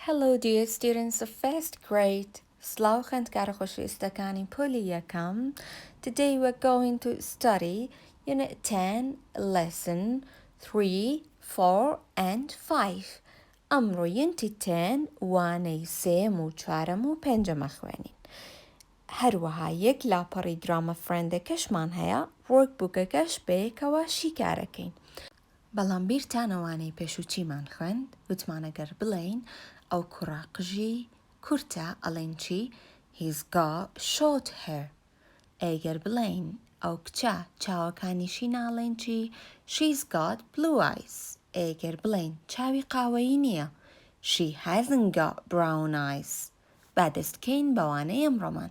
Hello dear students of first grade. Slauchend Garachoshistakani Puliyakam. Today we're going to study Unit 10, Lesson 3, 4 and 5. Amro Unit 10 واني سيمو چارمو پنجم اخوانين. هروها یک لاپاری دراما فرندکشمان هیا ورکبوککش به کوا شیکارکین. بەڵام بیرتانەوانەی پێشوچیمان خوێند وتمانەگەر بڵێین ئەو کوڕاقژی کورتە ئەڵێن چی؟ He's got short hair. ئەگەر بڵێین ئەو کچە چاوەکانیشی ناڵێن چی؟ She's got blue eyes. ئەگەر بڵێین چاوی قاوەیی نییە She hasn't got brown eyes. با دەستکەین بەوانەی ئەمڕۆمان.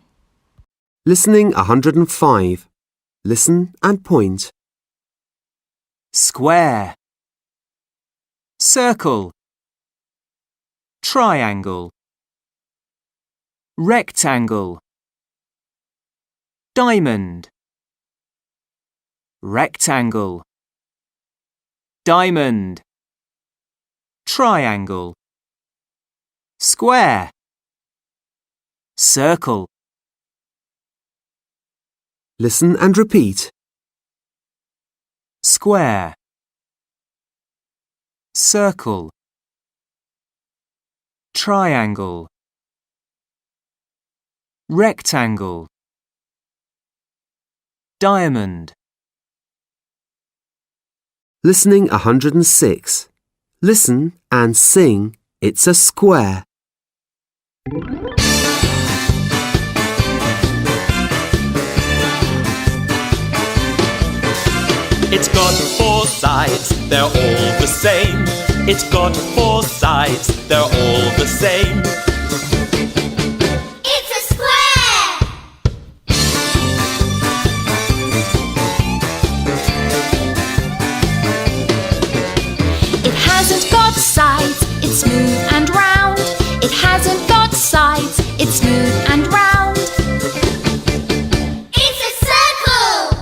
Listening 105. Listen and point. Square, circle, triangle, rectangle, diamond, rectangle, diamond, triangle, square, circle. Listen and repeat. Square, circle, triangle, rectangle, diamond. Listening 106. Listen and sing It's a Square. It's got four sides, they're all the same. It's got four sides, they're all the same. It's a square! It hasn't got sides, it's smooth and round. It hasn't got sides, it's smooth and round. It's a circle!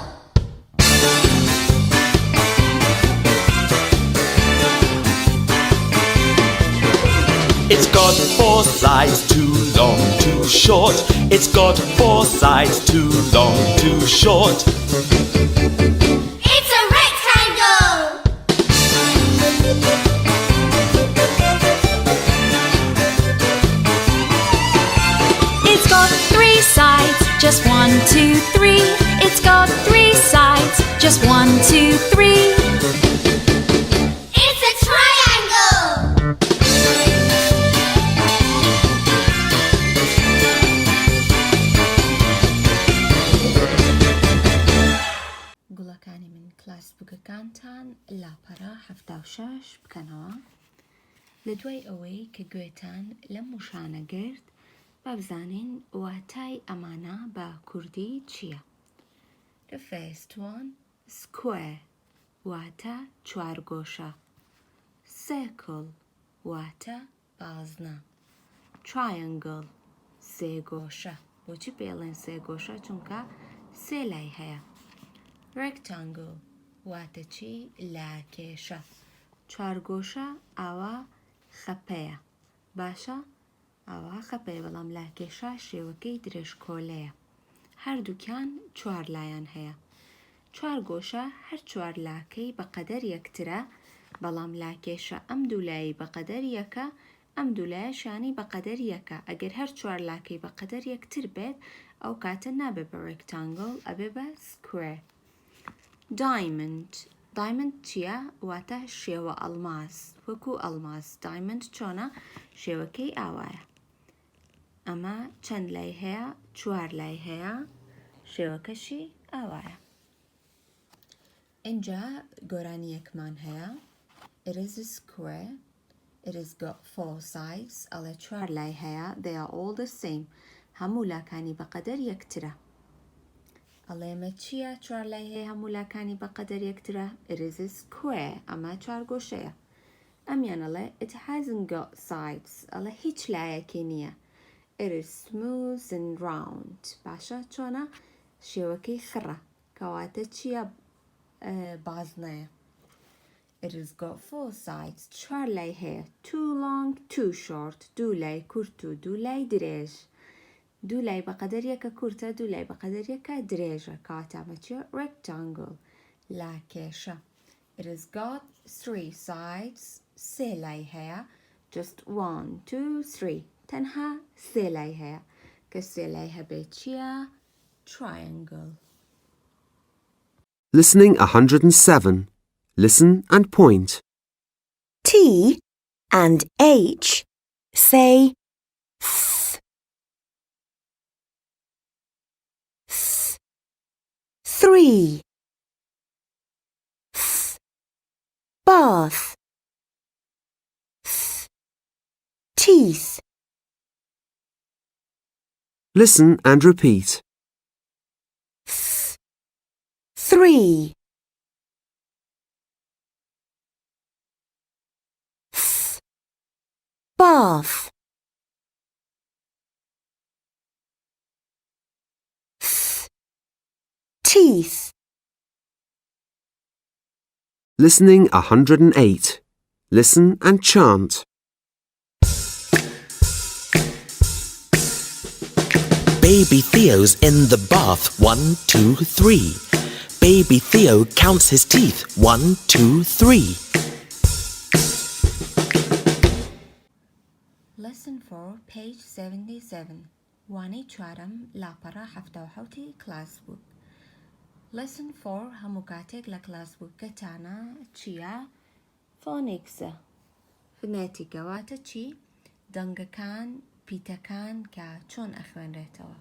It's got four sides, too long, too short. It's got four sides, too long, too short. It's a rectangle! It's got three sides, just 1, 2, 3. It's got three sides, just 1, 2, 3. It's a triangle! گوڵەکانی من کلاس بووکەکانتان لاپەرە 76 بکەنەوە لە دوای ئەوەی کە گوێتان لەم وشانە گرت با بزانین واتای ئەمانە بە کوردی چییە. The first one square واتە چوارگۆشە circle واتە بازنە triangle سێگۆشە بۆچی پێڵێن سێگۆشە چونکە سێ لای هەیە rectangle واتە چی لاکێشە چوارگۆشە ئاوا خەپەیە باشە ئاوا خەپەیە بەڵام لاکێشە شێوەکەی درێژکۆلەیە هەردووکیان چوار لایەن هەیە چوارگۆشە هەر چوار لاکەی بەقەدەر یەکترە بەڵام لاکێشە ئەم دوو لایی بەقەدەر یەکە ئەم دوو لایەشانی بەقەدەر یەکە ئەگەر هەر چوار لاکەی بەقەدەر یەکتر بێت ئەو کاتە نابێت بە rectangle ئەبێ بە square. Diamond چییە؟ واتە شێوە ئەڵماس وەکو ئەڵماس diamond چۆنە شێوەکەی ئاوایە ئەمە چەند لای هەیە چوار لای هەیە شێوەکەشی ئاوایە اینجا گۆرانی یەکمان هەیە It is a square. It has got four sides. ئەڵێ چوار لای هەیە They are all the same. هەموو لاکانی بەقەدەر یەکترە ئەڵێمە چییە چوار لای هەیە هەموو لاکانی بەقەدەر یەکترە It is a square. ئەمە چوارگۆشەیە ئەمیان ئەڵێ It hasn't got sides. ئەڵێ هیچ لایەکی نییە It is smooth and round. باشە چۆنە شێوەکەی خڕە کەواتە چییە بازنەیە It has got 4 sides. 4 lay here. 2 long, 2 short. 2 lay كورتو. 2 lay دريج. 2 lay بقدر يكا كورتا. 2 lay بقدر يكا دريجة. كاتبة rectangle. لا كيشة. It has got 3 sides. 3 lay here. Just 1, 2, 3. تنها 3 lay here. كسي lay بيتشيا triangle. Listening 107. Listen and point. T and H say th. Th. 3. Th. Bath. Th. Teeth. Listen and repeat. Th. 3. Th. Bath. Th. Teeth. Listening 108. Listen and chant. Baby Theo's in the bath. 1, 2, 3. Baby Theo counts his teeth. 1, 2, 3. Lesson 4, page 77. واني چارم لاپرا حفته و حوتي class book. Lesson 4 همو كاتيك لكلاس book كتانا چيا phonics. phonetic واتا چي دنگا كان بيتا كان كا چون اخوان ريتوا.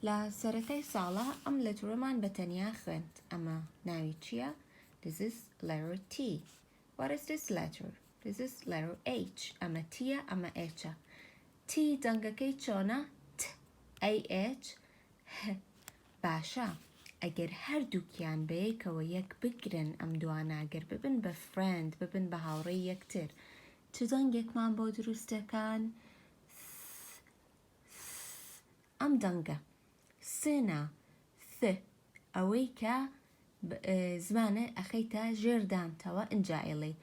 لا سرتي صالة ام لترمان بتنيا خوانت اما ناوي چيا. This is letter T. What is this letter? This is letter H. أما تيا أما H. T دنگا كي چونا T A-H H باشا اگر هر دوكيان بيك و يك بگرن ام دوانا اگر ببن بفرند ببن بهاوري يكتر چو دنگك من با درسته كان ام دنگا سنا ث اويكا زمانه اخيتا جردان توا انجايلي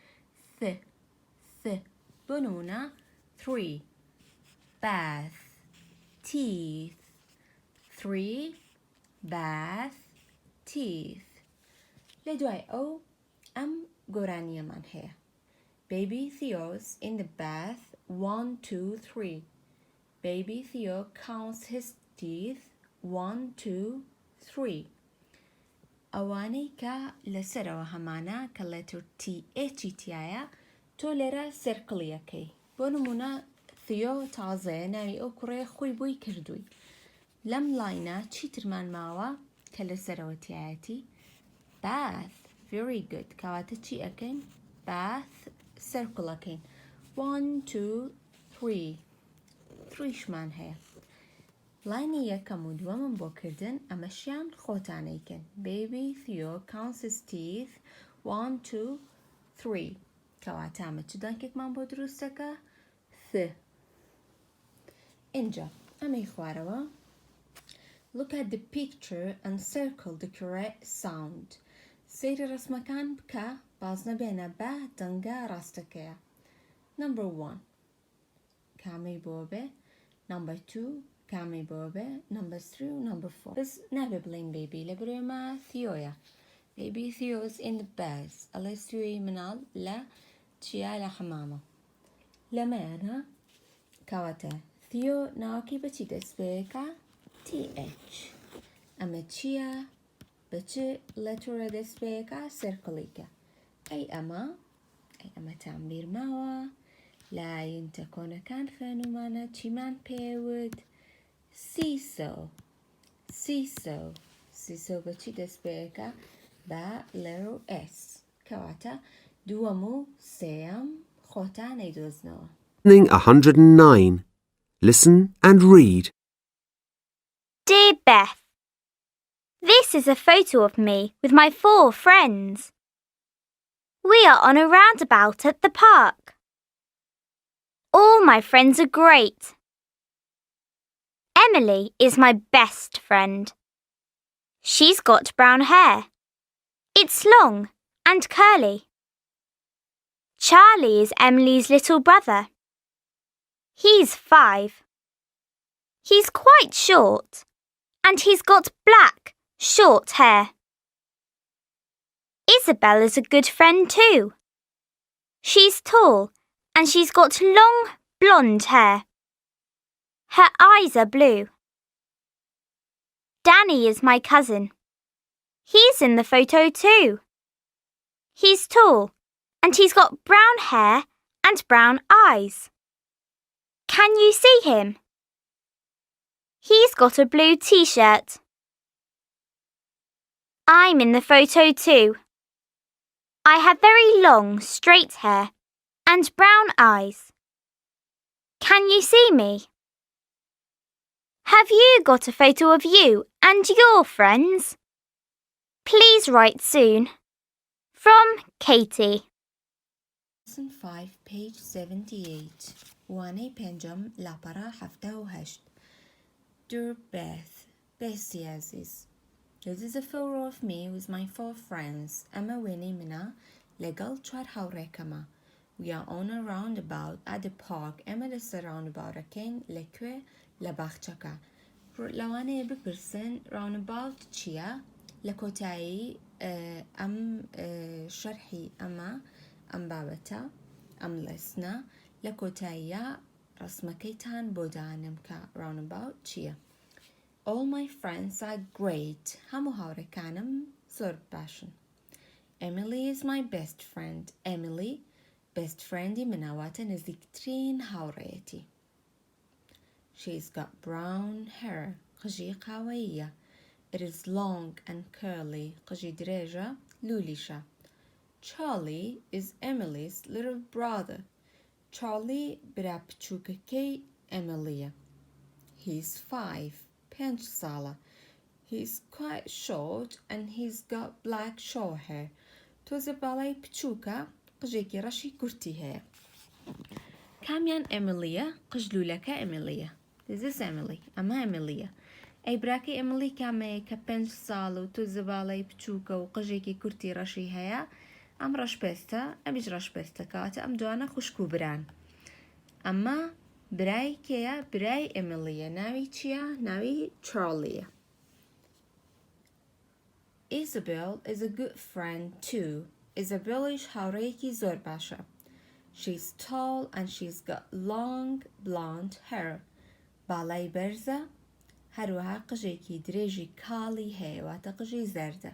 ث بنونا 3 bath teeth 3 bath teeth لدواي او ام قرانية من هي Baby Theo's in the bath 1, 2, 3 Baby Theo counts his teeth 1, 2, 3 اواني كا لسرا وهمانا كاللتر تي اتشي تيايا توليرا سيركليكي بونمونا ثيو تازه ناوي او كوري خوي بوي كردوي لم لاينا تشي ترمان ماوا كالسرا وتياياتي bath very good كواتا تشي اكين bath سيركلكين 1, 2, 3 3 شمان هي لايني يكم ودوا من بوكردن امشيان خوتانيكن Baby Theo counts his teeth 1, 2, 3 كواتامة چدانكك من بودروستكا ث انجا امي خواروا Look at the picture and circle the correct sound سير رسمكان بكا بازنا بينا با دنگا راستكيا Number 1 كامي بوبي Number 2 كامي بوبي Number 3 Number 4 بس نابي بلين بيبي لبريما ثيويا Baby Theo's in the bath أليستوي منال لا تشيا لحمامة لما أنا كواتا ثيو ناكي بچي دسبيكا TH أما تشيا بچي لتر دسبيكا سيركليكا أي أما تعمير ماوا لا ينتكون كان فانومانا تشيمان بيود سيسو بچي دسبيكا با لرو اس كواتا دوامو سيام خوتا نيدوزنوا Listening 109. Listen and read. Dear Beth, this is a photo of me with my 4 friends. We are on a roundabout at the park. All my friends are great. Emily is my best friend. She's got brown hair. It's long and curly. Charlie is Emily's little brother. He's 5. He's quite short, and he's got black, short hair. Isabel is a good friend too. She's tall, and she's got long, blonde hair. Her eyes are blue. Danny is my cousin. He's in the photo too. He's tall, and he's got brown hair and brown eyes. Can you see him? He's got a blue t-shirt. I'm in the photo too. I have very long, straight hair and brown eyes. Can you see me? Have you got a photo of you and your friends? Please write soon. From Katie. Lesson 5, page 78. وانەی پێنجەم لاپەڕە 78. Dear Bessie عزیز. This is a photo of me with my 4 friends. ئەمە وێنەی منە لەگەڵ 4 هاوڕێکەمە. We are on a roundabout at the park. ئەمە لەسەر roundaboutەکەین لەکوێ لە باخچەکە. لەوانەیە بپرسن roundabout چییە؟ لە کۆتایی ئەم شەرحی ئەم بابەتە ئەم لەسنە لە کۆتاییە ڕسمەکەیتان بۆ دانم کە roundabout چییە. All my friends are great. هەموو هاوڕێکانم زۆر باشن. Emily is my best friend. Emily best friendی مناواتە نزیکترین هاوڕێیەتی. She's got brown hair. قژی قاوەییە. It is long and curly. قژی درێژە لولیشە. Charlie is Emily's little brother. Charlie برا بچووکەکەی Emilyە. He's 5 ساڵە. He's quite short and he's got black short hair. تۆزە باڵای بچووکە قژێکی ڕەشی کورتی هەیە. کامیان Emilyە؟ قژلوولەکە Emilyە. This is Emily. ئەمە Emilyە. ئەی براکەی Emily کامەیە کە 5 ساڵ و تۆزە باڵای بچووکە و قژێکی کورتی ڕەشی هەیە؟ ئەم ڕەشپێستە ئەمیش ڕەشپێستە کەواتە ئەم دوانە خوشک و بران. ئەمە برای کێیە؟ برای Emilyە. ناوی چییە؟ ناوی Charlieە. Isabel is a good friend too. Isabelish هاوڕێیەکی زۆر باشە. She's tall and she's got long blonde hair. باڵای بەرزە هەروەها قژێکی درێژی کاڵی هەیە واتە قژی زەردە.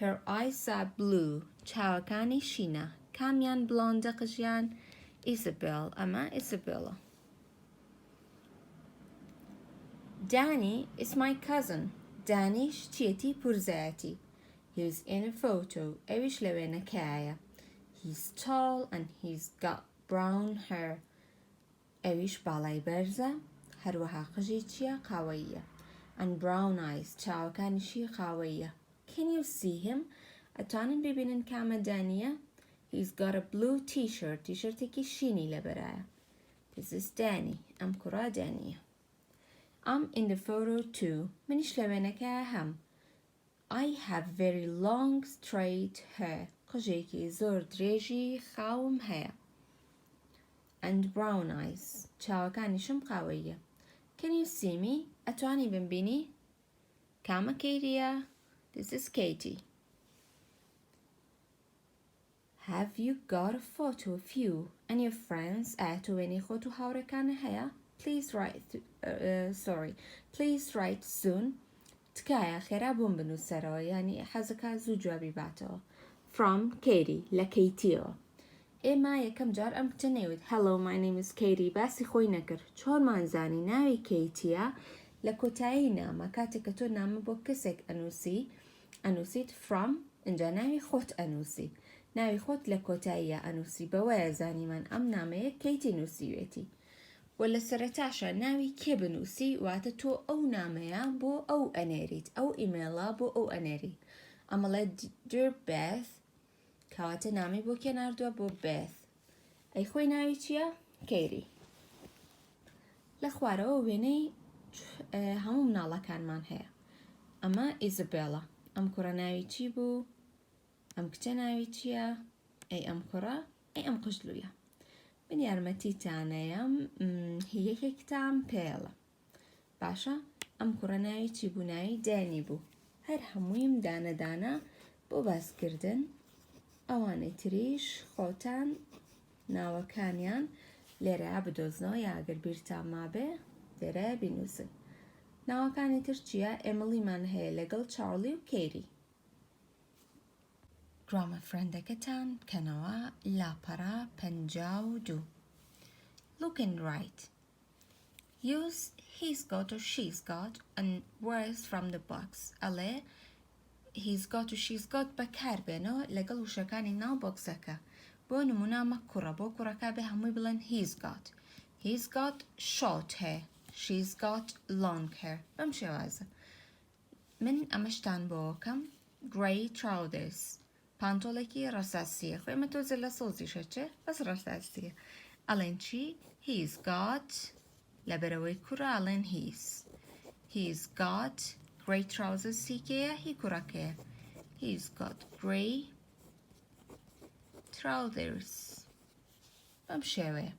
Her eyes are blue. چاوەکانی شینە. کامیان بلۆندە قژیان؟ Isabel. ئەمە Isabelە. Danny is my cousin. Danish چیەتی پورزایەتی. He's in a photo. ئەویش لە وێنەکەیە. He's tall and he's got brown hair. ئەویش باڵای بەرزە هەروەها قژی چیە؟ قاوەییە. And brown eyes. چاوەکانیشی قاوەییە. Can you see him? ئەتوانن ببینن کامە دانیە؟ He's got a blue t-shirt. تیشرتێکی شینی لەبەرایە. This is Danny. ئەم کوڕە دانیە. I'm in the photo too. منیش لە وێنەکەیە هەم. I have very long straight hair. قژێکی زۆر درێژی خاوم هەیە. And brown eyes. چاوەکانیشم قاوەییە. Can you see me? ئەتوانی بمبینی؟ کامە کەیریە؟ This is Katie. Have you got a photo of you and your friends? ئایا تۆ وێنەی خۆت و هاوڕێکانە هەیە؟ Please write soon. تکایە خێرا بۆم بنووسەرەوە یعنی حەزەکە زوو جوابی باتەوە. From Katie. لە کەیتیەوە. ئێمە یەکەم جار ئەم کتە نەیوت. Hello, my name is Katie. باسی خۆی نەکرد. چۆنمان زانی ناوی کەیتیە؟ لە کۆتایی نامە کاتێک کە تۆ نامە بۆ کەسێک ئەنووسیت from اینجا ناوی خۆت ئەنووسی. ناوی خۆت لە کۆتاییە ئەنووسی بەوەیە زانیمان ئەم نامەیە کەیتی نووسیوێتی. و لە سەرەتاشە ناوی کێ بنووسی واتە تۆ ئەو نامەیە بۆ ئەو ئەنێریت ئەو ئیمێڵە بۆ ئەو ئەنێری. ئەمەڵێ Dear Beth کەواتە نامی بۆ کێ ناردووە؟ بۆ Beth. ئەی خۆی ناوی چییە؟ کەیری. لە خوارەوە وێنەی هەموو مناڵەکانمان هەیە. ئەمە ئیزابێڵە. ئەم کوڕە ناوی چی بوو؟ ئەم کچە ناوی چییە؟ ئەی ئەم کوڕە ئەم قژلویە من یارمەتیتانەیەم هی یەکێکتان پێڵە باشە ئەم کوڕە ناوی چی بوو ناوی دانی بوو هەر هەموویم دانەدانە بۆ باسکردن ئەوانەی تریش خۆتان ناوەکانیان لێرەیە بدۆزنەوە یا ئەگەر بیرتان مابێ لێرەیە بینووسن ناوەکانی تر چییە ئێمەڵیمان هەیە لەگەڵ چارلی و کێری گرامە فرەندەکەتان بکەنەوە لاپەڕە 52 Look and write Use he's got or she's got and words from the box ئەڵێ he's got و she's got بەکاربێنەوە لەگەڵ وشەکانی ناو بۆکسەکە بۆ نمونامە کوڕە بۆ کوڕەکە بێ هەمووی بڵێن he's got short hair she's got long hair بەم شێوازە من ئەمەشتان بۆکەم grey trousers پانتۆڵێکی ڕەساسیە خۆێمە تۆزە لە سۆزیشە چێ بەس ڕەساسیە ئەڵێن چی he's got لەبەرەوەی کوڕە ئەڵێن he's got grey trousers سیکەیە هی کوڕەکەیە he's got grey trousers بەم شێوەیە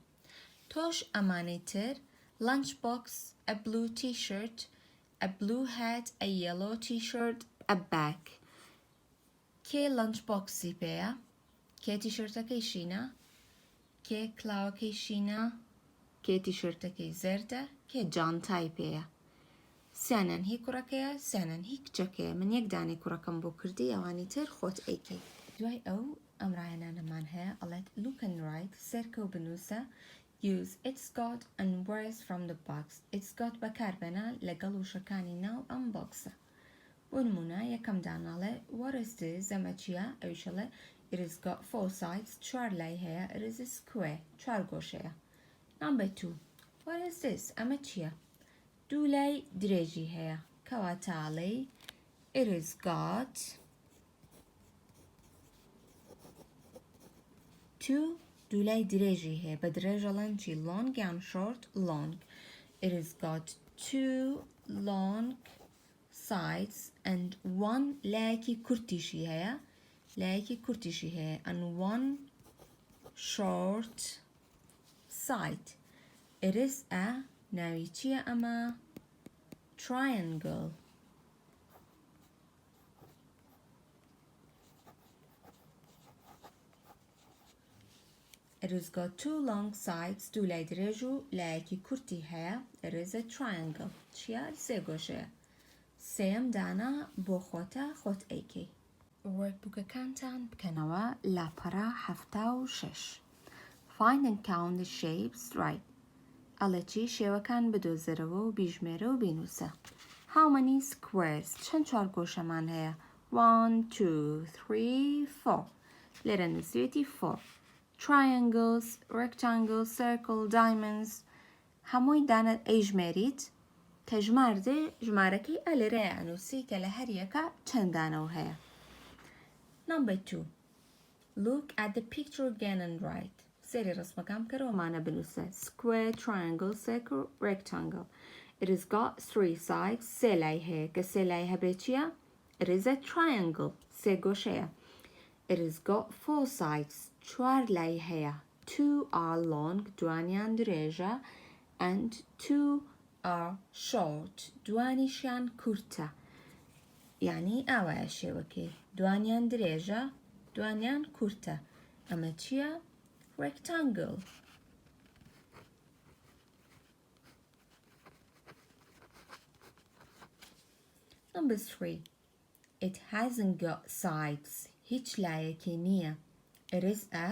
تۆش ئەمانەی تر lunch box a blue t-shirt a blue hat a yellow t-shirt a bag کێ lunch boxی پێیە کێ تیشرتەکەی شینە کێ کلاوەکەی شینە کێ تیشرتەکەی زەردە کێ جانتای پێیە سیانان هی کوڕەکەیە سیانان هی کچەکەیە من یەک دانەی کوڕەکەم بۆ کردی ئەوانی تر خۆت ئەیکەی دوای ئەو ئەم ڕایەنانەمان هەیە ئەڵێت look and write سێرکە و بنووسە use it's got and words from the box it's got بەکاربێنە لەگەڵ وشەکانی ناو ئەم بۆکسە بۆ نمونە یەکەم داناڵێ what is this ئەمە چییە ئەویشەڵێ it has got 4 sides چوار لای هەیە it is a square چوار گۆشەیە number 2 what is this ئەمە چییە دوو لای درێژی هەیە کەواتاڵێ it has got 2 دوو لای درێژی هەیە بە درێژەڵەن چی long یان short long it has got 2 long sides and 1 لایەکی کورتیشی هەیە and 1 short side it is a ناوی چییە ئەمە triangle it has got 2 long sides دوو لای درێژ و لایەکی کورتی هەیە it is a triangle چییە سێ گۆشەیە سێم دانا بۆ خۆت ئەیکەی وەرکبووکەکانتان بکەنەوە لاپەڕە 76 find and count the shapes right ئەڵێ چی شێوەکان بدۆزەرەوە و بیژمێرە و بینووسە how many squares چەند چوار گۆشەمان هەیە 1 2 3 4 لێرە نووسێتی 4 triangles rectangles circle diamonds هەمووی دانە ئەیژمێریت کە ژماردێ ژمارەکەی ئەلێرەیە ئەنووسی کە لە هەر یەکە چەند دانەوە هەیە number 2 look at the picture again and write سێری ڕسمەکان بکەرەوەمانە بنووسە square triangle circle rectangle it has got 3 sides سێ لای هەیە کە سێ لای هەبێ چییە it is a triangle سێ گۆشەیە it has got 4 sides چوار لای هەیە 2 are long دوانیان درێژە and 2 are short دوانیشیان کورتە یعنی ئاوایە شێوەکەی دوانیان درێژە دوانیان کورتە ئەمە چییە rectangle number 3 it hasn't got sides هیچ لایەکی نییە it is a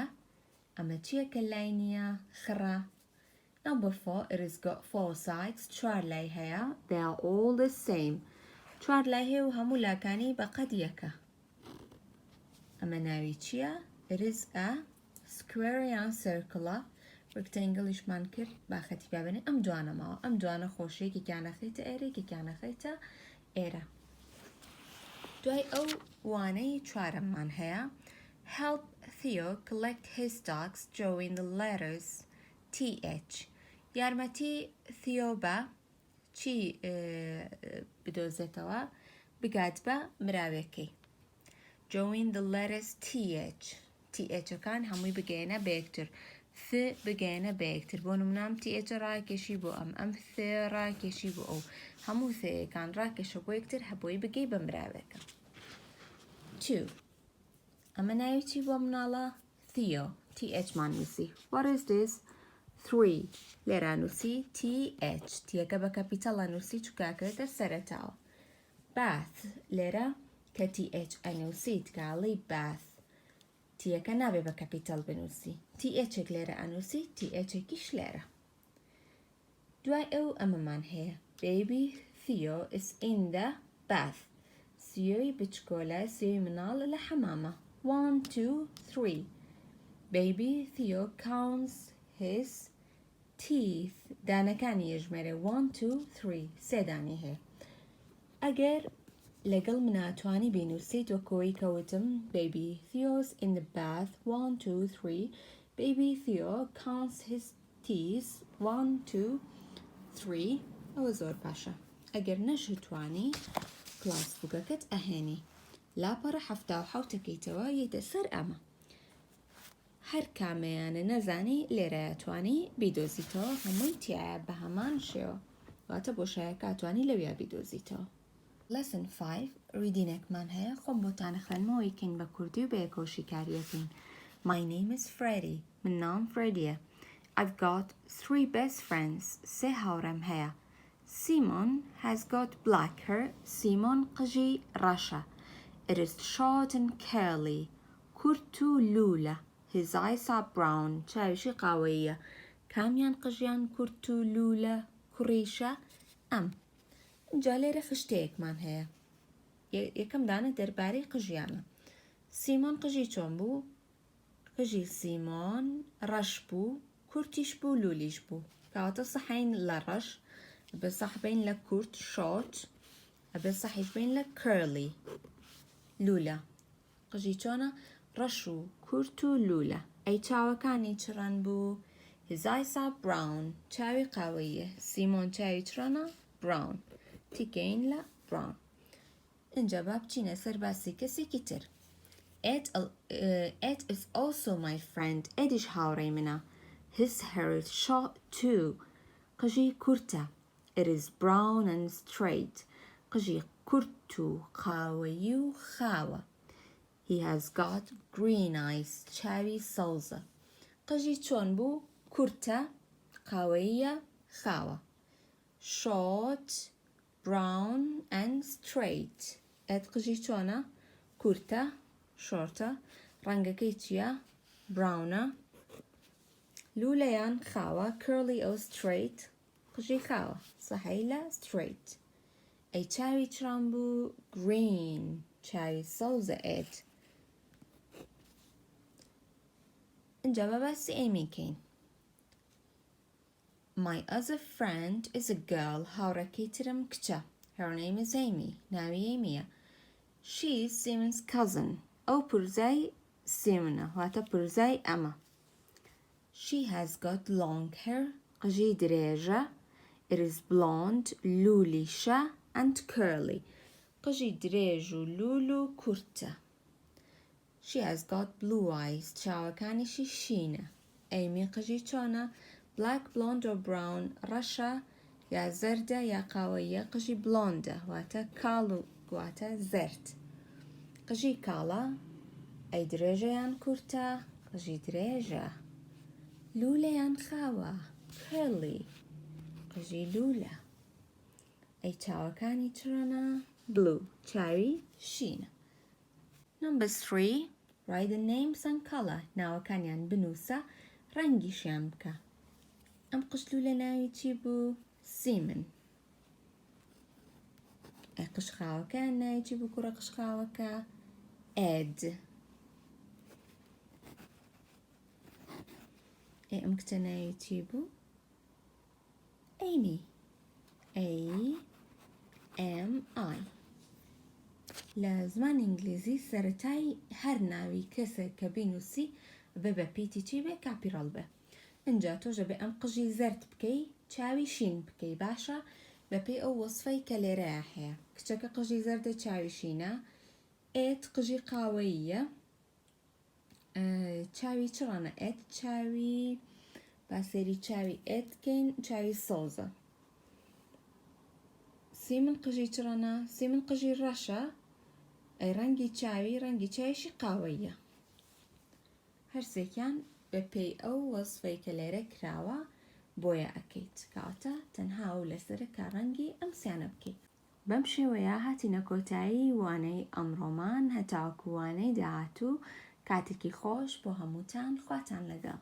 ئەمە چییە کە لای نییە خڕە number 4 it has got 4 sides چوار لای هەیە they are all the same چوار لای هەیە و هەموو لاکانی بە قەد یەکە ئەمە ناوی چییە it is a square یان circle rectangle-شمان کرد باخەتی بابێنێ ئەم دوانە ماوە ئەم دوانە خۆشەیەکی کیانەخەیتە ئێرەیەکی کیانەخەیتە ئێرە دوای ئەو وانەی چوارەممان هەیە help Theo collect his dogs drawing the letters TH یارمەتی Theo بە چی بدۆزێتەوە بگات بە مراوێکەی drawing the letters TH تي اتش كان هموي بقينا بيكتر ث بقينا بيكتر بونو منام تي اتش راكشي بو ام ث راكشي بو او همو ث كان راكش بيكتر هبوي بقي بمرابك 2 أما نايتي بمنالا Theo TH مانوسي What is this 3 ليرا نوسي TH تيكا بكابيتالا نوسي تشكاكرة السرطاو bath ليرا كTH أنوسي تقالي bath تيكا نابي بكابيتال بنوسي TH ليرا أنوسي TH كيش ليرا دواي أو أما من هي baby Theo is in the bath سيوي بتشكولا سيوي منال لحمامة 1 2 3 Baby Theo counts his teeth دانا كان يجمره 1 2 3 سيداني هي أجر لقل مناتواني بينوسيت وكوي كوتم Baby Theo's in the bath 1 2 3 Baby Theo counts his teeth 1 2 3 أو زور باشا أجر نشتواني كلاس بوكاكت أهاني لا برا حفتاو حوتكيتوا يتسر أما هر كاميان نزاني ليراتواني بيدوزيتو هموي تياب بهمان شيو واتبوشا كاتواني لويا بيدوزيتو Lesson 5 reading من هي خمبوتان خلمو يكين بكردو بيكو شكاريتين My name is Freddie من نام فريديا I've got 3 best friends سي هاورم هيا Simon has got black hair Simon قجي رشا It is short and curly كرتو لولا His eyes are brown شاوشي قوية كاميان قجيان كرتو لولا كريشة جالي رخشتيك من هي يكم دانا درباري قجيانا سيمون قجي چومبو قجي سيمون رشبو كرتيشبو لوليشبو كاوتا صحين لرش بصحبين لكرت شوت بصحيشبين لكيرلي لولا قجي چونا رشو كرتو لولا أي چاوة كاني چران بو His eyes are brown چاوي قوية سيمون چاوي چرانا brown تيكين لا brown انجا بابچينا سرباسي كسي كتر Ed is also my friend Edish هاوري منا His hair is short too قجي كرتا It is brown and straight قجي كرتو قاويو خاوة He has got green eyes cherry salsa قجي چون بو كرتا قوية خاوة short brown and straight ات قجي چونا كرتا شورتا رنگا كيتشيا براونا لوليان خاوة curly او straight قجي خاوة صحيلة straight اي cherry ترامبو green cherry salsa ات انجابا بس ايمي كين My other friend is a girl هاورا كيترم كتا Her name is Amy ناوي ايميا She is Simon's cousin أو برزاي سيمنا واتا برزاي أما She has got long hair قجي دريجة It is blonde لوليشة and curly قجي دريجو لولو كرتا She has got blue eyes تشاوة كاني شيشينة أيمي قجي چونا black blonde or brown رشا يا زردة يا قوية قجي blonde واتا كالو واتا زرد قجي كالا أي دريجة يان كرتا قجي دريجة لولا يان خاوة curly قجي لولا أي تشاوة كاني ترانا blue cherry شينة Number 3 Write the names and color ناو كانيان بنوسا رنجي شامكا أم قشلو لنا يجيبو سيمن أي قشخاوكا نا يجيبو كرة قشخاوكا إد أي أمكتنا يجيبو Amy A-M-I لزمان إنجليزي سرتاي هرناوي كسر كبينوسي ببا بيتي تيبه كابيرال به انجا توجه بأم قجي زرت بكي تشاوي شين بكي باشا ببي أو وصفي كالراحة كتشاك قجي زرت تشاوي شينا ات قجي قاوية چاوی چڕانە ئێت چاوی باسێری چاوی ئێت بکەین چاوی سۆزە سی من قژی چڕەنە سی من قژی ڕەشە ڕەنگی چاویشی قاوەیە هەرسێکیان بە پێی ئەو وەزفەی کە لێرە کراوە بۆیە ئەکەیت کەواتە تەنها و لەسرە کە ڕەنگی ئەم سیانە بکەیت بەم شێوەیە هاتینە کۆتایی وانەی ئەمڕۆمان هەتاوەکو وانەی داهاتوو کاتێکی خۆش بۆ هەمووتان خواتان لەگەڵ